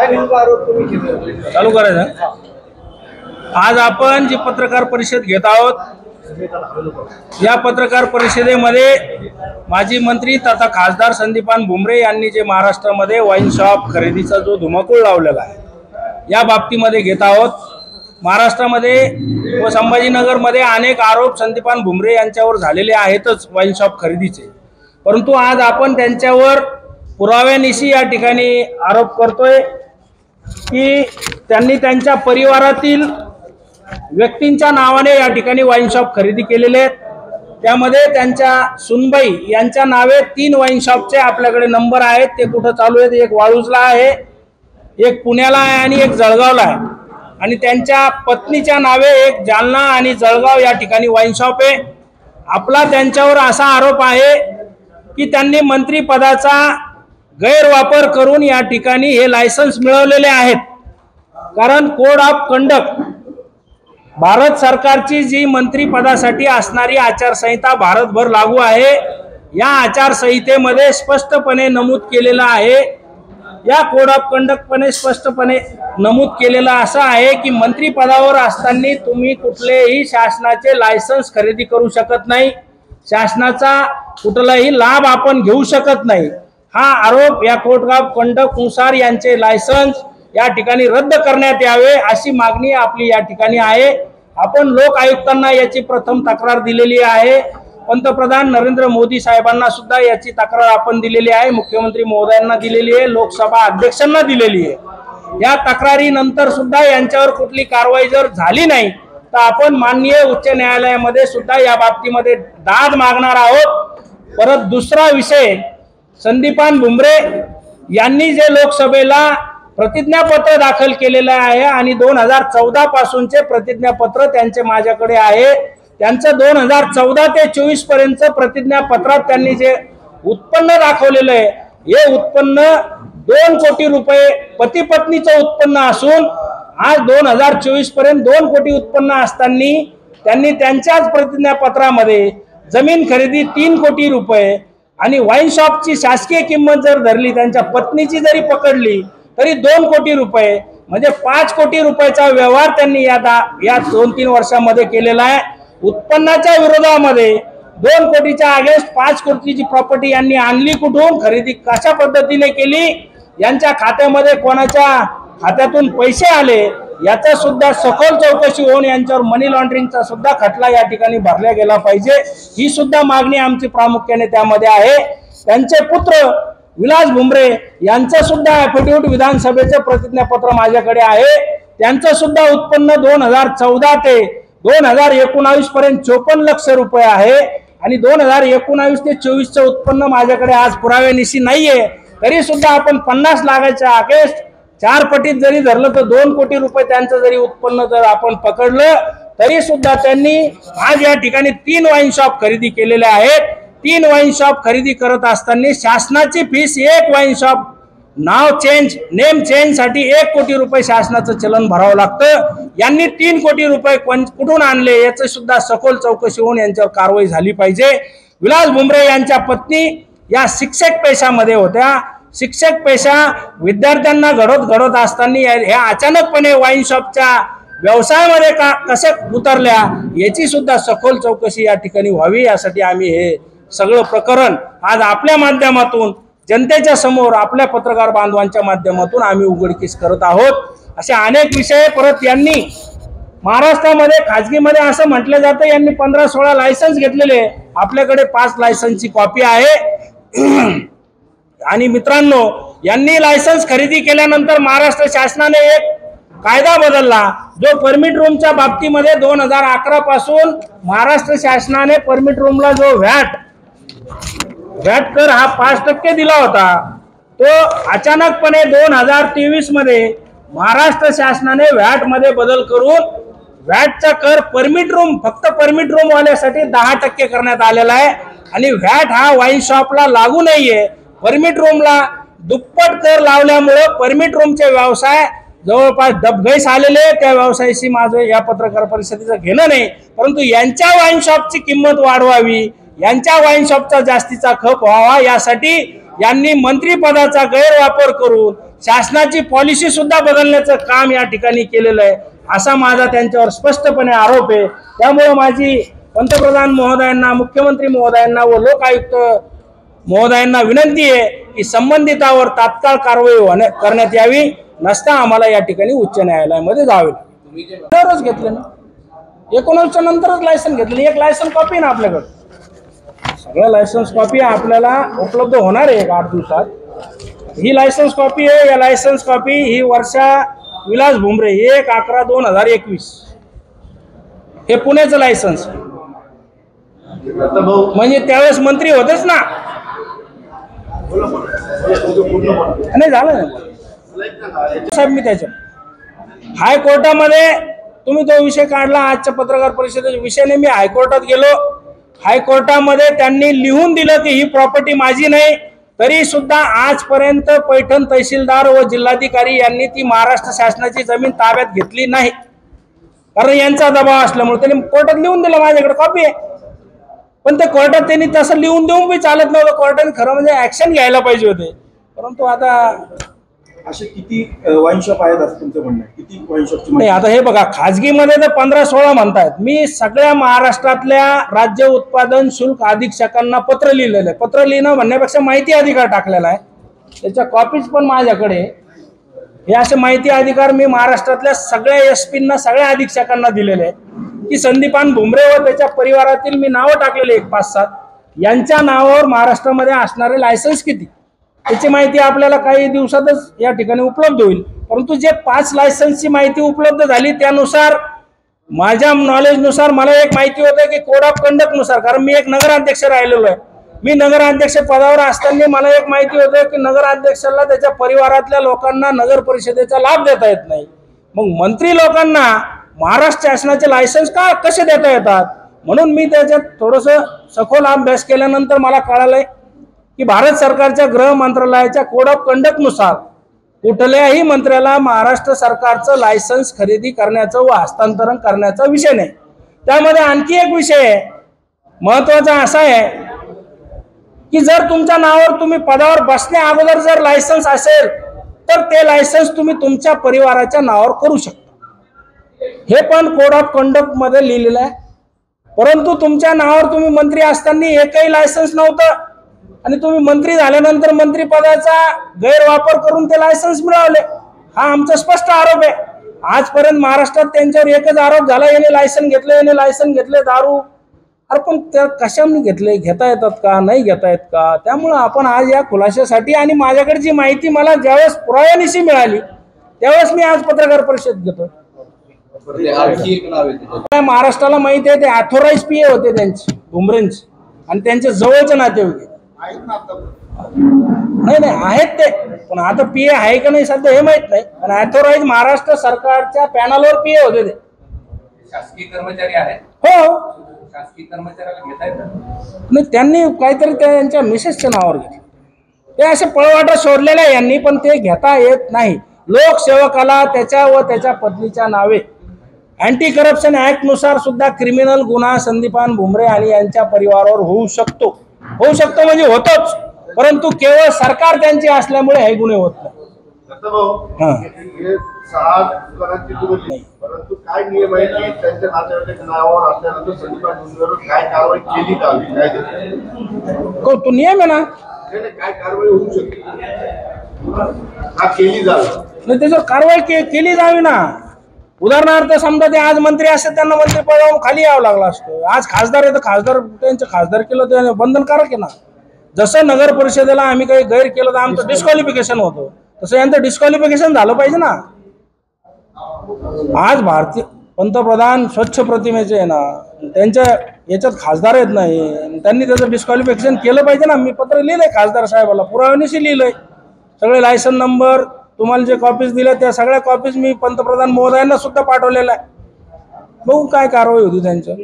चालू करायचं। आज आपण जी पत्रकार परिषद घेत आहोत, या पत्रकार परिषदेमध्ये माजी मंत्री तथा खासदार संदीपान भुमरे यांनी जे महाराष्ट्रामध्ये वाईन शॉप खरेदीचा जो धुमाकूळ लावलेला आहे, या बाबतीमध्ये घेत आहोत। महाराष्ट्रामध्ये व संभाजीनगरमध्ये अनेक आरोप संदीपान भुमरे यांच्यावर झालेले आहेतच वाईन शॉप खरेदीचे, परंतु आज आपण त्यांच्यावर पुराव्यानिशी या ठिकाणी आरोप करतोय की त्यांनी त्यांच्या परिवारातील व्यक्तींच्या नावाने या ठिकाणी वाईन शॉप खरेदी केलेले आहेत। त्यामध्ये त्यांच्या सुनबाई यांच्या नावे 3 वाईन शॉपचे आपल्याकडे नंबर आहेत। ते कुठं चालू आहेत? एक वाळूजला आहे, एक पुण्याला आहे आणि एक जळगावला आहे। आणि त्यांच्या पत्नीच्या नावे एक जालना आणि जळगाव या ठिकाणी वाईन शॉप आहे। आपला त्यांच्यावर असा आरोप आहे की त्यांनी मंत्रिपदाचा गैरवापर करून या ठिकाणी हे लायसन्स मिळवलेले आहेत। कारण कोड ऑफ कंडक्ट, भारत सरकारची जी मंत्रिपदासाठी असणारी आचारसंहिता भारतभर लागू आहे, या आचारसंहितेमध्ये स्पष्टपणे नमूद केलेलं आहे, या कोड ऑफ कंडक्टपणे स्पष्टपणे नमूद केलेलं असं आहे की मंत्रिपदावर असताना तुम्ही कुठलेही शासनाचे लायसन्स खरेदी करू शकत नाही, शासनाचा कुठलाही लाभ आपण घेऊ शकत नाही। हा आरोप या कोड ऑफ कंडक्ट नुसार यांचे लायसन्स या ठिकाणी रद्द करण्यात यावे अशी मागणी आपली या ठिकाणी आहे। आपण लोक आयुक्तांना याची प्रथम तक्रार दिलेली आहे, पंतप्रधान नरेंद्र मोदी साहेबांना सुद्धा याची तक्रार आपण दिलेली आहे, मुख्यमंत्री महोदयांना दिलेली आहे, लोकसभा अध्यक्षांना दिलेली आहे। या तक्रारीनंतर सुद्धा यांच्यावर कुठली कारवाई जर झाली नाही तर आपण माननीय उच्च न्यायालयामध्ये सुद्धा या बाबतीमध्ये दाद मागणार आहोत। परत दुसरा विषय, संदीपान भुमरे यांनी जे लोकसभेला प्रतिज्ञापत्र दाखल केलेलं आहे आणि 2014 पासूनचे प्रतिज्ञापत्र त्यांचे माझ्याकडे आहे, त्यांचं 2014 ते 24 पर्यंत प्रतिज्ञापत्रात त्यांनी जे उत्पन्न दाखवलेलं आहे, हे उत्पन्न 2 कोटी रुपये पती पत्नीचं उत्पन्न असून आज 2024 पर्यंत 2 कोटी उत्पन्न असताना त्यांनी त्यांच्याच प्रतिज्ञापत्रामध्ये जमीन खरेदी 3 कोटी रुपये आणि वाईन शॉपची शासकीय किंमत जर धरली, त्यांच्या पत्नीची जरी पकडली तरी 2 कोटी रुपये, म्हणजे 5 कोटी रुपयाचा व्यवहार त्यांनी या 2-3 वर्षामध्ये केलेला आहे। उत्पन्नाच्या विरोधामध्ये 2 कोटीच्या अगेन्स्ट 5 कोटीची प्रॉपर्टी यांनी आणली कुठून, खरेदी कशा पद्धतीने केली, यांच्या खात्यामध्ये कोणाच्या खात्यातून पैसे आले, याचा सुद्धा सखोल चौकशी होऊन यांच्यावर मनी लॉन्ड्रिंगचा सुद्धा खटला या ठिकाणी भरला गेला पाहिजे, ही सुद्धा मागणी आमची प्रामुख्याने त्यामध्ये आहे। त्यांचे पुत्र विलास भुमरे यांचं सुद्धा ॲफिडेव्हिट विधानसभेचे प्रतिज्ञापत्र माझ्याकडे आहे, त्यांचं सुद्धा उत्पन्न 2014 ते 2019 पर्यंत 54 लाख रुपये आहे आणि 2019 ते 24चं उत्पन्न माझ्याकडे आज पुराव्यानिशी नाहीये, तरी सुद्धा आपण 50 लाखाच्या अगेन्स्ट 4 पटीत जरी धरलं तर 2 कोटी रुपये त्यांचं जरी उत्पन्न जर आपण पकडलं तरी सुद्धा त्यांनी आज या ठिकाणी 3 वाईन शॉप खरेदी केलेले आहेत। 3 वाईन शॉप खरेदी करत असताना शासनाची फीस, एक वाईन शॉप नाव चेंज, नेम चेंज साठी 1 कोटी रुपये शासनाचं चलन भरावं लागतं। यांनी 3 कोटी रुपये कुठून आणले याचं सुद्धा सखोल चौकशी होऊन यांच्यावर कारवाई झाली पाहिजे। विलास भुमरे यांच्या पत्नी या शिक्षक पेशामध्ये होत्या, शिक्षक पेशा विद्यार्थ्यांना घडत असताना ह्या अचानकपणे वाईन शॉपच्या व्यवसायामध्ये कसे उतरल्या याची सुद्धा सखोल चौकशी या ठिकाणी व्हावी, यासाठी आम्ही हे सगळं प्रकरण आज आपल्या माध्यमातून जनतेच्या समोर, आपल्या पत्रकार बांधवांच्या माध्यमातून आम्ही उघडकीस करत आहोत। असे अनेक विषय परत यांनी महाराष्ट्रामध्ये खाजगीमध्ये असं म्हटलं जातं यांनी 15-16 लायसन्स घेतलेले, आपल्याकडे 5 लायसन्सची कॉपी आहे। आणि मित्रांनो, यांनी लायसन्स खरेदी केल्यानंतर महाराष्ट्र शासनाने एक कायदा बदलला, जो परमिट रूमच्या बाबतीमध्ये 2011 पासून महाराष्ट्र शासनाने परमिट रूमला जो व्हॅट कर हा 5% दिला होता, तो अचानकपणे 2023 मध्ये महाराष्ट्र शासनाने व्हॅट मध्ये बदल करून व्हॅटचा कर परमिट रूम, फक्त परमिट रूम वाल्यासाठी 10% करण्यात आलेला आहे आणि व्हॅट हा वाईन शॉपला लागू नाहीये। परमिट रूमला दुप्पट कर लावल्यामुळे परमिट रूमचे व्यवसाय जवळपास डबघाईस आलेले, त्या व्यवसायाशी माझं या पत्रकार परिषदेचं घेणं नाही, परंतु यांच्या वाईन शॉपची किंमत वाढवावी, यांच्या वाईन शॉपचा जास्तीचा खप व्हावा, यासाठी यांनी मंत्रिपदाचा गैरवापर करून शासनाची पॉलिसी सुद्धा बदलण्याचं काम या ठिकाणी केलेलं आहे, असा माझा त्यांच्यावर स्पष्टपणे आरोप आहे। त्यामुळे माझी पंतप्रधान महोदयांना, मुख्यमंत्री महोदयांना व लोकायुक्त महोदयांना विनंती आहे की संबंधितावर तात्काळ कारवाई करण्यात यावी, नसता आम्हाला या ठिकाणी उच्च न्यायालयामध्ये जावे लागेल। घेतले ना 19च्या नंतरच लायसन घेतले, एक लायसन कॉपी ना आपल्याकडे, सगळ्या लायसन्स कॉपी आपल्याला उपलब्ध होणार आहे 8 दिवसात। ही लायसन्स कॉपी आहे, या लायसन्स कॉपी ही वर्षा विलास भुमरे 1/11/2021 हे पुण्याचं लायसन्स, म्हणजे त्यावेळेस मंत्री होतेच ना, नाही झालं साहेब। मी त्याच्या हायकोर्टामध्ये तुम्ही तो विषय काढला, आजच्या पत्रकार परिषदेच्या विषयाने मी हायकोर्टात गेलो, हायकोर्टामध्ये त्यांनी लिहून दिलं की ही प्रॉपर्टी माझी नाही, तरी सुद्धा आजपर्यंत पैठण तहसीलदार व जिल्हाधिकारी यांनी ती महाराष्ट्र शासनाची जमीन ताब्यात घेतली नाही, कारण यांचा दबाव असल्यामुळे त्यांनी कोर्टात लिहून दिलं, माझ्याकडे कॉपी आहे। पण ते कोर्टात त्यांनी तसं लिहून देऊन बी चालत नव्हतं, कोर्टाने खरं म्हणजे ऍक्शन घ्यायला पाहिजे होते, परंतु आता असे किती वाईन शॉप आहेत असं तुमचं म्हणणं आहे? किती वाईन शॉपची नाही, आता हे बघा खाजगीमध्ये तर 15-16 म्हणतायत, मी सगळ्या महाराष्ट्रातल्या राज्य उत्पादन शुल्क अधीक्षकांना पत्र लिहिलेलं आहे, पत्र लिहिणं म्हणण्यापेक्षा माहिती अधिकार टाकलेला आहे, त्याच्या कॉपीज पण माझ्याकडे। हे असे माहिती अधिकार मी महाराष्ट्रातल्या सगळ्या एसपींना, सगळ्या अधीक्षकांना दिलेले आहेत की संदीपान भुमरे व त्याच्या परिवारातील मी नावं टाकलेले 1-5-7 यांच्या नावावर महाराष्ट्रामध्ये असणारे लायसन्स किती, त्याची माहिती आपल्याला काही दिवसातच या ठिकाणी उपलब्ध होईल। परंतु जे 5 लायसन्सची माहिती उपलब्ध झाली त्यानुसार माझ्या नॉलेजनुसार मला एक माहिती होतं की कोड ऑफ कंडक्ट नुसार, कारण मी एक नगराध्यक्ष राहिलेलो आहे, मी नगराध्यक्ष पदावर असताना मला एक माहिती होतं की नगराध्यक्षाला त्याच्या परिवारातल्या लोकांना नगर परिषदेचा लाभ देता येत नाही, मग मंत्री लोकांना महाराष्ट्र शासनाचे लायसन्स कसे देता येतात, म्हणून मी त्याच्यात थोडंसं सखोल अभ्यास केल्यानंतर मला कळालंय की भारत सरकारच्या गृह मंत्रालयाच्या कोड ऑफ कंडक्ट नुसार कुठल्याही मंत्र्याला महाराष्ट्र सरकारचं लायसन्स खरेदी करण्याचं व हस्तांतरण करण्याचा विषय नाही। त्यामध्ये आणखी एक विषय महत्वाचा असा आहे की जर तुमच्या नावावर तुम्ही पदावर बसण्या अगोदर जर लायसन्स असेल तर ते लायसन्स तुम्ही तुमच्या परिवाराच्या नावावर करू शकता, हे पण कोड ऑफ कंडक्ट मध्ये लिहिलेलं आहे। परंतु तुमच्या नावावर तुम्ही मंत्री असताना एकही लायसन्स नव्हतं आणि तुम्ही मंत्री झाल्यानंतर मंत्रिपदाचा गैरवापर करून ते लायसन्स मिळवले, हा आमचा स्पष्ट आरोप आहे। आजपर्यंत महाराष्ट्रात त्यांच्यावर एकच आरोप झाला, याने लायसन घेतले दारू, अरे पण त्या कशाने घेतले, घेता येतात का, नाही घेता येत का? त्यामुळे आपण आज या खुलाशासाठी आणि माझ्याकडे जी माहिती मला ज्यावेळेस पुराव्यानिशी मिळाली त्यावेळेस मी आज पत्रकार परिषद घेतो। महाराष्ट्राला माहिती आहे ते ऑथोराइज पीए होते त्यांचे भुमरेंचे आणि त्यांचे जवळचे नातेवाईक नाही आहेत ते, पण आता पीए आहे का नाही सध्या हे माहित नाही, पण ऑथोराइज महाराष्ट्र सरकारच्या पॅनलवर पीए होते ते। शासकीय कर्मचारी आहेत, हो शासकीय कर्मचाऱ्याला घेता येतं नाही, त्यांनी काहीतरी त्यांच्या मिसेसच्या नावावर घेतले, ते असे पळवाटा शोधलेले यांनी, पण ते घेता येत नाही। लोकसेवकाला त्याच्या व त्याच्या पत्नीच्या नावे अँटी करप्शन ऍक्ट नुसार सुद्धा क्रिमिनल गुन्हा संदीपान भुमरे आणि यांच्या परिवारावर होऊ शकतो म्हणजे होतोच, परंतु केवळ सरकार त्यांची असल्यामुळे हे गुन्हे होत नाही। परंतु काय नियम आहे की त्यांच्या नातेवाईकाच्या नावावर असल्यानंतर संदीपान भुमरेवर काय कारवाई केली जावी? तो नियम आहे ना, काय कारवाई होऊ शकते हा केली जावी नाही, त्याच्यावर कारवाई केली जावी ना। उदाहरणार्थ समजा ते आज मंत्री असते त्यांना मंत्रिपदावरून खाली यावं लागलं असतं, आज खासदार आहे तर खासदार त्यांचं खासदार केलं ते बंधनकारक आहे ना। जसं नगर परिषदेला आम्ही काही गैर केलं तर आमचं डिस्क्वालिफिकेशन होतं, तसं यांचं डिस्क्वालिफिकेशन झालं पाहिजे ना। आज भारतीय पंतप्रधान स्वच्छ प्रतिमेचे आहे ना, त्यांच्या याच्यात खासदार येत नाही, त्यांनी त्याचं डिस्क्वालिफिकेशन केलं पाहिजे ना। मी पत्र लिहिलंय खासदार साहेबाला, पुराव्यानिशी लिहिलंय, सगळे लायसन नंबर तुम्हाला जे कॉपीज दिल्या त्या सगळ्या कॉपीज मी पंतप्रधान महोदयांना सुद्धा पाठवलेल्या आहे, बघू काय कारवाई होती त्यांच्या।